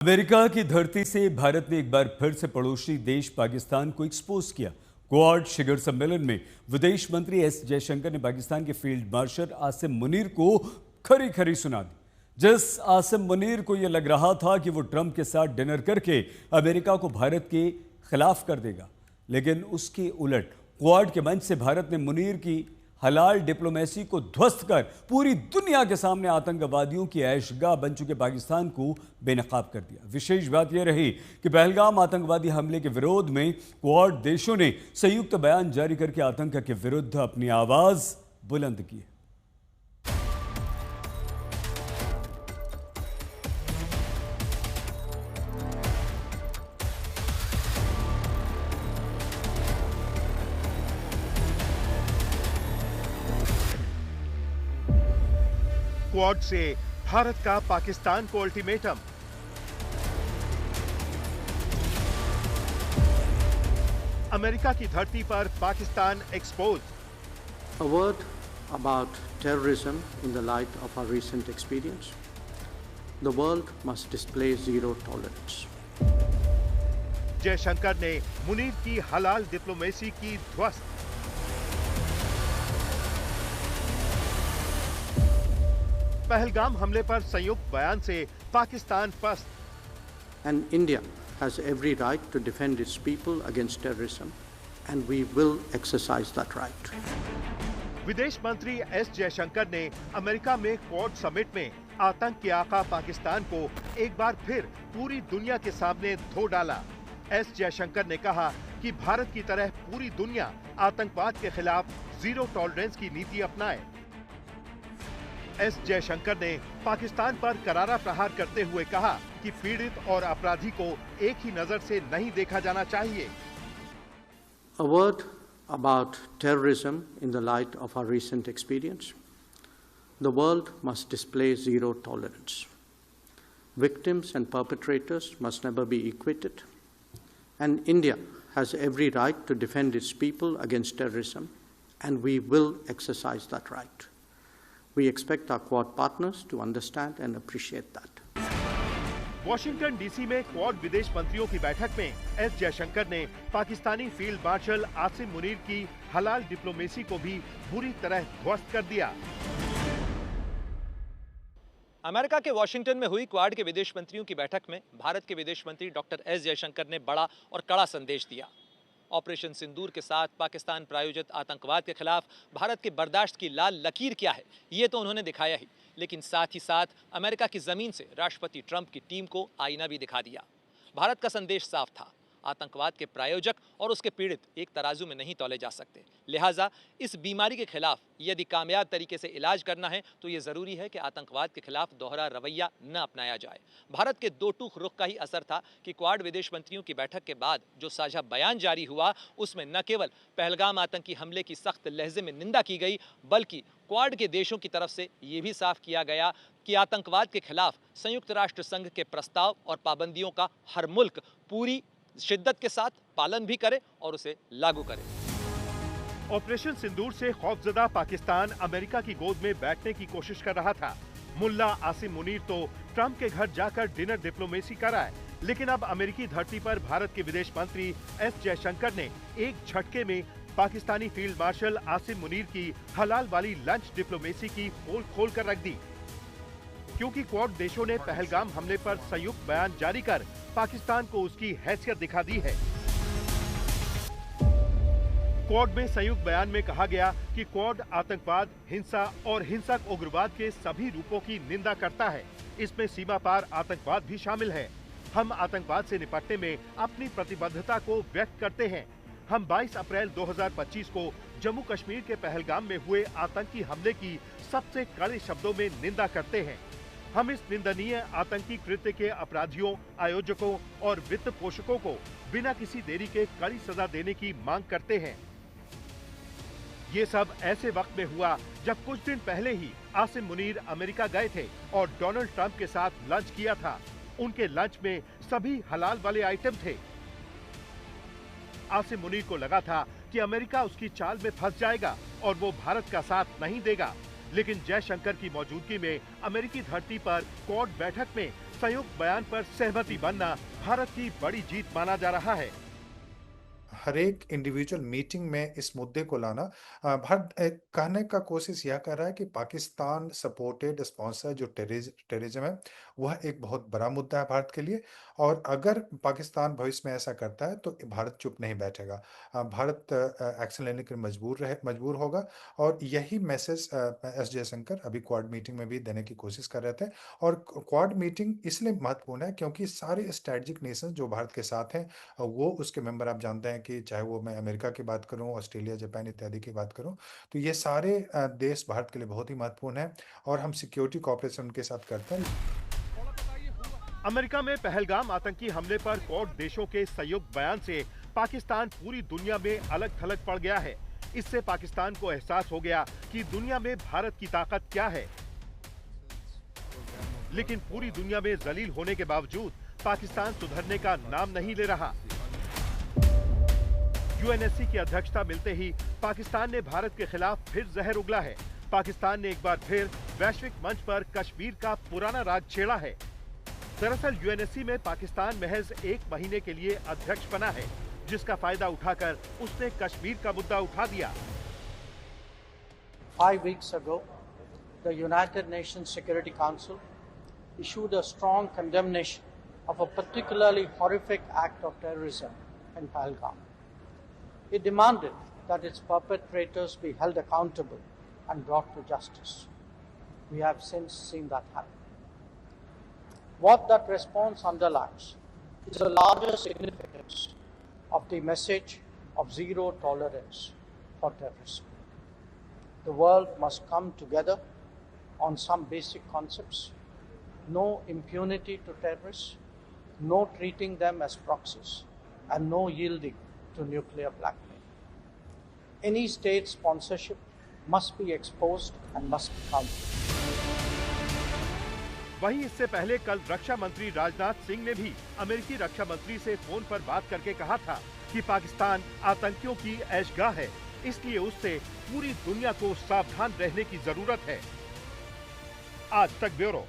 America की धरती से भारत ने एक बार फिर से पड़ोसी देश पाकिस्तान को एक्सपोज किया। क्वाड शिखर सम्मेलन में विदेश मंत्री एस जयशंकर ने पाकिस्तान के फील्ड मार्शल आसिम मुनीर को खरी खरी सुना दी। जिस आसिम मुनीर को यह लग रहा था कि वो ट्रंप के साथ डिनर करके अमेरिका को भारत के खिलाफ कर देगा, लेकिन उसके उलट क्वाड के मंच से भारत ने मुनीर की हलाल डिप्लोमेसी को ध्वस्त कर पूरी दुनिया के सामने आतंकवादियों की ऐशगाह बन चुके पाकिस्तान को बेनकाब कर दिया। विशेष बात यह रही कि पहलगाम आतंकवादी हमले के विरोध में क्वाड देशों ने संयुक्त बयान जारी करके आतंक के विरुद्ध अपनी आवाज बुलंद की है। क्वाड से भारत का पाकिस्तान को अल्टीमेटम। अमेरिका की धरती पर Pakistan expose. A word about terrorism in the light of our recent experience. The world must display zero tolerance. Jaishankar ने मुनीर की हलाल डिप्लोमेसी की ध्वस्त। पहलगाम हमले पर संयुक्त बयान से पाकिस्तान पस्त। And India has every right to defend its people against terrorism, and we will exercise that right. विदेश मंत्री एस जयशंकर ने अमेरिका में क्वाड समिट में आतंक के आका पाकिस्तान को एक बार फिर पूरी दुनिया के सामने धो डाला। एस जयशंकर ने कहा कि भारत की तरह पूरी दुनिया आतंकवाद के खिलाफ जीरो टॉलरेंस की नीति अपनाए। एस जयशंकर ने पाकिस्तान पर करारा प्रहार करते हुए कहा कि पीड़ित और अपराधी को एक ही नजर से नहीं देखा जाना चाहिए। A word about terrorism in the light of our recent experience. The world must display zero tolerance. Victims and perpetrators must never be equated. And India has every right to defend its people against terrorism, and we will exercise that right. We expect our Quad partners to understand and appreciate that. Washington DC में quad विदेश मंत्रियों की बैठक में S Jaishankar ने Pakistani field marshal Asim Munir की हलाल diplomacy को भी बुरी तरह ध्वस्त कर दिया। अमेरिका के वॉशिंगटन में हुई क्वाड के विदेश मंत्रियों की बैठक में भारत के विदेश मंत्री डॉक्टर एस जयशंकर ने बड़ा और कड़ा संदेश दिया। ऑपरेशन सिंदूर के साथ पाकिस्तान प्रायोजित आतंकवाद के खिलाफ भारत के बर्दाश्त की लाल लकीर क्या है, ये तो उन्होंने दिखाया ही, लेकिन साथ ही साथ अमेरिका की जमीन से राष्ट्रपति ट्रंप की टीम को आईना भी दिखा दिया। भारत का संदेश साफ था, आतंकवाद के प्रायोजक और उसके पीड़ित एक तराजू में नहीं तौले जा सकते। लिहाजा इस बीमारी के खिलाफ यदि कामयाब तरीके से इलाज करना है तो ये जरूरी है कि आतंकवाद के खिलाफ दोहरा रवैया न अपनाया जाए। भारत के दो टूक रुख का ही असर था कि क्वाड विदेश मंत्रियों की बैठक के बाद जो साझा बयान जारी हुआ उसमें न केवल पहलगाम आतंकी हमले की सख्त लहजे में निंदा की गई, बल्कि क्वाड के देशों की तरफ से ये भी साफ किया गया कि आतंकवाद के खिलाफ संयुक्त राष्ट्र संघ के प्रस्ताव और पाबंदियों का हर मुल्क पूरी शिद्दत के साथ पालन भी करे और उसे लागू करे। ऑपरेशन सिंदूर से खौफजदा पाकिस्तान अमेरिका की गोद में बैठने की कोशिश कर रहा था। मुल्ला आसिम मुनीर तो ट्रंप के घर जाकर डिनर डिप्लोमेसी कराए, लेकिन अब अमेरिकी धरती पर भारत के विदेश मंत्री एस जयशंकर ने एक झटके में पाकिस्तानी फील्ड मार्शल आसिम मुनीर की हलाल वाली लंच डिप्लोमेसी की पोल खोल कर रख दी। क्योंकि क्वाड देशों ने पहलगाम हमले पर संयुक्त बयान जारी कर पाकिस्तान को उसकी हैसियत दिखा दी है। क्वाड में संयुक्त बयान में कहा गया कि क्वाड आतंकवाद, हिंसा और हिंसक उग्रवाद के सभी रूपों की निंदा करता है। इसमें सीमा पार आतंकवाद भी शामिल है। हम आतंकवाद से निपटने में अपनी प्रतिबद्धता को व्यक्त करते हैं। हम 22 अप्रैल 2025 को जम्मू कश्मीर के पहलगाम में हुए आतंकी हमले की सबसे कड़े शब्दों में निंदा करते हैं। हम इस निंदनीय आतंकी कृत्य के अपराधियों, आयोजकों और वित्त पोषकों को बिना किसी देरी के कड़ी सजा देने की मांग करते हैं। ये सब ऐसे वक्त में हुआ जब कुछ दिन पहले ही आसिम मुनीर अमेरिका गए थे और डोनाल्ड ट्रंप के साथ लंच किया था। उनके लंच में सभी हलाल वाले आइटम थे। आसिम मुनीर को लगा था कि अमेरिका उसकी चाल में फंस जाएगा और वो भारत का साथ नहीं देगा, लेकिन जयशंकर की मौजूदगी में अमेरिकी धरती पर क्वाड बैठक में संयुक्त बयान पर सहमति बनना भारत की बड़ी जीत माना जा रहा है। हर एक इंडिविजुअल मीटिंग में इस मुद्दे को लाना भारत कहने का कोशिश यह कर रहा है कि पाकिस्तान सपोर्टेड स्पॉन्सर जो टेररिज्म है वह एक बहुत बड़ा मुद्दा है भारत के लिए, और अगर पाकिस्तान भविष्य में ऐसा करता है तो भारत चुप नहीं बैठेगा। भारत एक्शन लेने के लिए मजबूर होगा, और यही मैसेज एस जयशंकर अभी क्वाड मीटिंग में भी देने की कोशिश कर रहे थे। और क्वाड मीटिंग इसलिए महत्वपूर्ण है क्योंकि सारे स्ट्रेटेजिक नेशन जो भारत के साथ हैं वो उसके मेंबर, आप जानते हैं कि चाहे वो मैं अमेरिका की बात करूं, ऑस्ट्रेलिया, जापान इत्यादि की बात करूं, तो ये सारे देश भारत के लिए बहुत ही महत्वपूर्ण है और हम सिक्योरिटी कोऑपरेशन उनके साथ करते हैं। अमेरिका में पहलगाम आतंकी हमले पर क्वाड देशों के संयुक्त बयान से पाकिस्तान पूरी दुनिया में अलग थलग पड़ गया है। इससे पाकिस्तान को एहसास हो गया कि दुनिया में भारत की ताकत क्या है। लेकिन पूरी दुनिया में जलील होने के बावजूद पाकिस्तान सुधरने का नाम नहीं ले रहा। यूएनएससी की अध्यक्षता मिलते ही पाकिस्तान ने भारत के खिलाफ फिर जहर उगला है। पाकिस्तान ने एक बार फिर वैश्विक मंच पर कश्मीर का पुराना राज छेड़ा है। दरअसल यूएनएससी में पाकिस्तान महज 1 महीने के लिए अध्यक्ष बना है, जिसका फायदा उठाकर उसने कश्मीर का मुद्दा उठा दिया। 5 weeks ago, the United Nations Security Council issued a strong condemnation of a particularly horrific act of terrorism in Pahalgam. It demanded that its perpetrators be held accountable and brought to justice. We have since seen that happen. What that response underlines is the larger significance of the message of zero tolerance for terrorism. The world must come together on some basic concepts: no impunity to terrorists, no treating them as proxies, and no yielding to nuclear blackmail. Any state sponsorship must be exposed and must be countered. वहीं इससे पहले कल रक्षा मंत्री राजनाथ सिंह ने भी अमेरिकी रक्षा मंत्री से फोन पर बात करके कहा था कि पाकिस्तान आतंकियों की ऐशगाह है, इसलिए उससे पूरी दुनिया को सावधान रहने की जरूरत है। आज तक ब्यूरो।